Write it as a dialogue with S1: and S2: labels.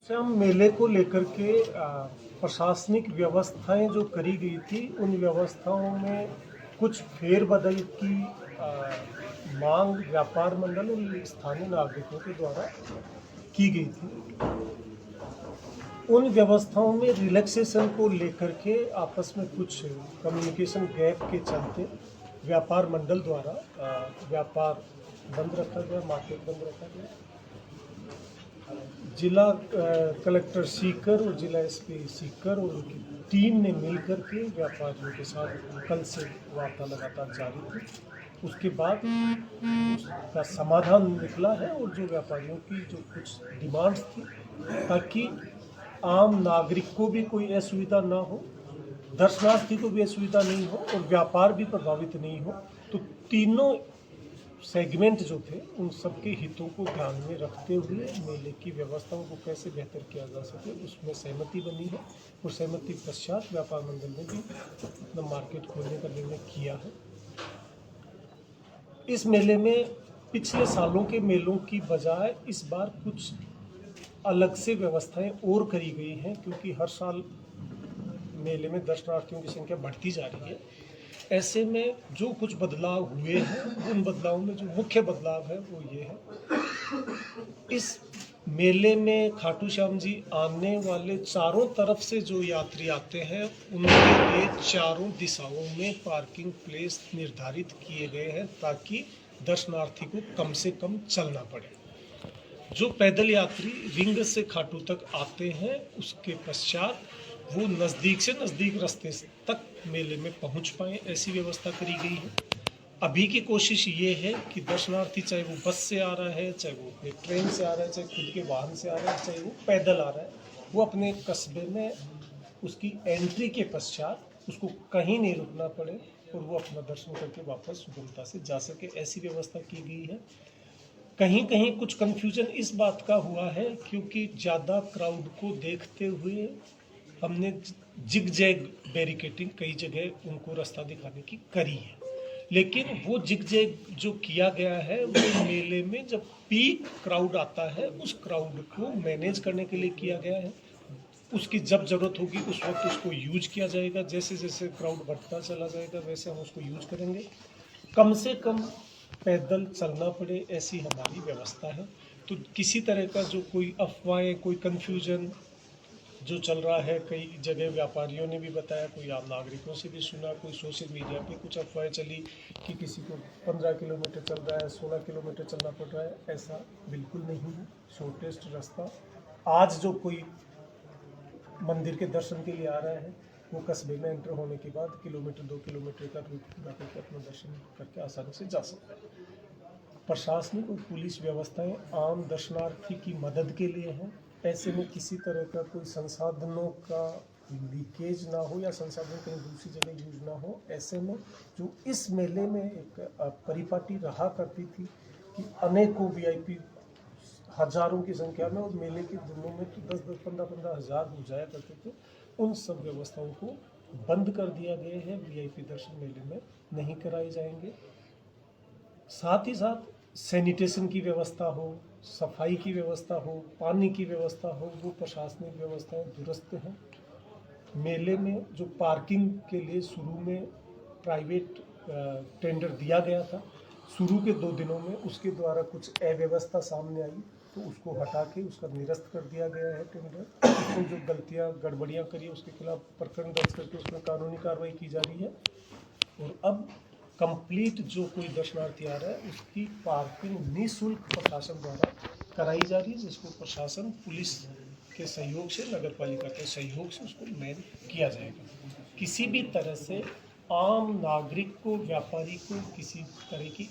S1: श्याम मेले को लेकर के प्रशासनिक व्यवस्थाएं जो करी गई थी उन व्यवस्थाओं में कुछ फेरबदल की मांग व्यापार मंडल और स्थानीय नागरिकों के द्वारा की गई थी। उन व्यवस्थाओं में रिलैक्सेशन को लेकर के आपस में कुछ कम्युनिकेशन गैप के चलते व्यापार मंडल द्वारा व्यापार बंद रखा गया, मार्केट बंद रखा गया। जिला कलेक्टर सीकर और जिला एसपी सीकर और उनकी टीम ने मिलकर के व्यापारियों के साथ कल से वार्ता लगातार जारी थी। उसके बाद उसका समाधान निकला है और जो व्यापारियों की जो कुछ डिमांड्स थी ताकि आम नागरिक को भी कोई असुविधा ना हो, दर्शनार्थी को भी असुविधा नहीं हो और व्यापार भी प्रभावित नहीं हो, तो तीनों सेगमेंट जो थे उन सबके हितों को ध्यान में रखते हुए मेले की व्यवस्थाओं को कैसे बेहतर किया जा सके उसमें सहमति बनी है और सहमति पश्चात व्यापार मंडल ने भी अपना मार्केट खोलने का निर्णय किया है। इस मेले में पिछले सालों के मेलों की बजाय इस बार कुछ अलग से व्यवस्थाएं और करी गई हैं, क्योंकि हर साल मेले में दर्शनार्थियों की संख्या बढ़ती जा रही है। ऐसे में जो कुछ बदलाव हुए हैं उन बदलावों में जो मुख्य बदलाव है वो ये है, इस मेले में खाटू श्याम जी आने वाले चारों तरफ से जो यात्री आते हैं उनके लिए चारों दिशाओं में पार्किंग प्लेस निर्धारित किए गए हैं ताकि दर्शनार्थी को कम से कम चलना पड़े। जो पैदल यात्री रिंग से खाटू तक आते हैं उसके पश्चात वो नज़दीक से नज़दीक रास्ते तक मेले में पहुंच पाएँ, ऐसी व्यवस्था करी गई है। अभी की कोशिश ये है कि दर्शनार्थी चाहे वो बस से आ रहा है, चाहे वो अपने ट्रेन से आ रहा है, चाहे खुद के वाहन से आ रहा है, चाहे वो पैदल आ रहा है, वो अपने कस्बे में उसकी एंट्री के पश्चात उसको कहीं नहीं रुकना पड़े और वो अपना दर्शन करके वापस सुगमता से जा सके, ऐसी व्यवस्था की गई है। कहीं कहीं कुछ कन्फ्यूजन इस बात का हुआ है क्योंकि ज़्यादा क्राउड को देखते हुए हमने जिग जैग बैरिकेटिंग कई जगह उनको रास्ता दिखाने की करी है, लेकिन वो जिग जैग जो किया गया है वो मेले में जब पीक क्राउड आता है उस क्राउड को मैनेज करने के लिए किया गया है। उसकी जब ज़रूरत होगी उस वक्त उसको यूज किया जाएगा, जैसे जैसे क्राउड बढ़ता चला जाएगा वैसे हम उसको यूज करेंगे। कम से कम पैदल चलना पड़े ऐसी हमारी व्यवस्था है। तो किसी तरह का जो कोई अफवाहें, कोई कन्फ्यूजन जो चल रहा है, कई जगह व्यापारियों ने भी बताया, कोई आम नागरिकों से भी सुना, कोई सोशल मीडिया पे कुछ अफवाहें चली कि किसी को 15 किलोमीटर चल रहा है, 16 किलोमीटर चलना पड़ रहा है, ऐसा बिल्कुल नहीं है। शॉर्टेस्ट रास्ता आज जो कोई मंदिर के दर्शन के लिए आ रहा है वो कस्बे में एंटर होने के बाद किलोमीटर 2 किलोमीटर का रूट पूरा करके अपना दर्शन करके आसानी से जा सकता है। प्रशासनिक और पुलिस व्यवस्थाएं आम दर्शनार्थी की मदद के लिए हैं। ऐसे में किसी तरह का कोई संसाधनों का लीकेज ना हो या संसाधन कहीं दूसरी जगह यूज ना हो। ऐसे में जो इस मेले में एक परिपाटी रहा करती थी कि अनेकों वीआईपी हजारों की संख्या में और मेले के दिनों में तो 10-10, 15-15 हज़ार हो जाया करते थे, उन सब व्यवस्थाओं को बंद कर दिया गया है। वीआईपी दर्शन मेले में नहीं कराए जाएंगे। साथ ही साथ सैनिटेशन की व्यवस्था हो, सफाई की व्यवस्था हो, पानी की व्यवस्था हो, वो प्रशासनिक व्यवस्थाएं दुरुस्त हैं। मेले में जो पार्किंग के लिए शुरू में प्राइवेट टेंडर दिया गया था, शुरू के 2 दिनों में उसके द्वारा कुछ अव्यवस्था सामने आई तो उसको हटा के उसका निरस्त कर दिया गया है टेंडर। उसमें जो गलतियां गड़बड़ियां करी उसके खिलाफ प्रकरण दर्ज करके उसमें कानूनी कार्रवाई की जा रही है और अब कंप्लीट जो कोई दर्शनार्थी आ रहा है उसकी पार्किंग निःशुल्क प्रशासन द्वारा कराई जा रही है, जिसको प्रशासन पुलिस के सहयोग से, नगर पालिका के सहयोग से उसको मैन किया जाएगा। किसी भी तरह से आम नागरिक को, व्यापारी को किसी तरह की